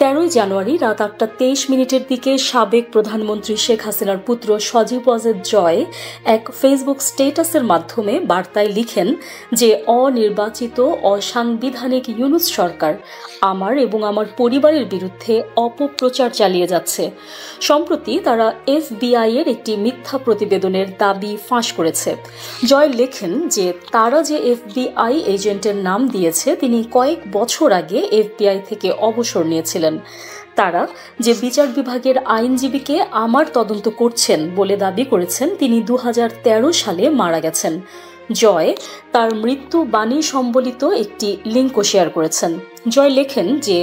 13 জানুয়ারি রাত 8:23 দিকে সাবেক প্রধানমন্ত্রী শেখ হাসিনার পুত্র সজীব ওয়াজেদ জয় এক ফেসবুক স্ট্যাটাসের মাধ্যমে বার্তায় লিখেন যে অনির্বাচিত অসাংবিধানিক ইউনূস সরকার আমার এবং আমার পরিবারের বিরুদ্ধে অপপ্রচার চালিয়ে যাচ্ছে। সম্প্রতি তারা FBI এর একটি মিথ্যা প্রতিবেদনের দাবি ফাঁস করেছে। জয় লেখেন যে তারা যে FBI এজেন্টের নাম দিয়েছে তিনি কয়েক বছর আগে FBI থেকে অবসর নিয়েছিলেন। তারা যে বিচার বিভাগের আইনজীবীকে আমার তদন্ত করছেন বলে দাবি করেছেন তিনি 2013 সালে মারা গেছেন। জয় তার মৃত্যু বাণী সম্বলিত একটি লিঙ্কও শেয়ার করেছেন। জয় লেখেন যে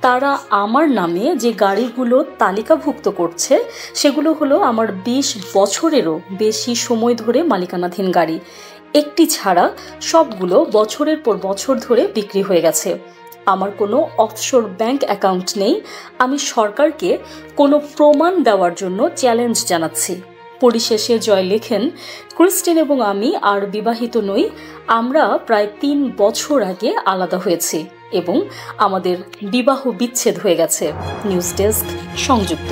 তারা আমার নামে যে গাড়িগুলো তালিকাভুক্ত করছে সেগুলো হলো আমার 20 বছরেরও বেশি সময় ধরে মালিকানাধীন গাড়ি। একটি ছাড়া সবগুলো বছরের পর বছর ধরে বিক্রি হয়ে গেছে। আমার কোনো অফশোর ব্যাংক অ্যাকাউন্ট নেই। আমি সরকারকে কোনো প্রমাণ দেওয়ার জন্য চ্যালেঞ্জ জানাচ্ছি। পরিশেষে জয় লেখেন, ক্রিস্টিন এবং আমি আর বিবাহিত নই। আমরা প্রায় 3 বছর আগে আলাদা হয়েছি এবং আমাদের বিবাহ বিচ্ছেদ হয়ে গেছে। নিউজ ডেস্ক, সংযুক্ত।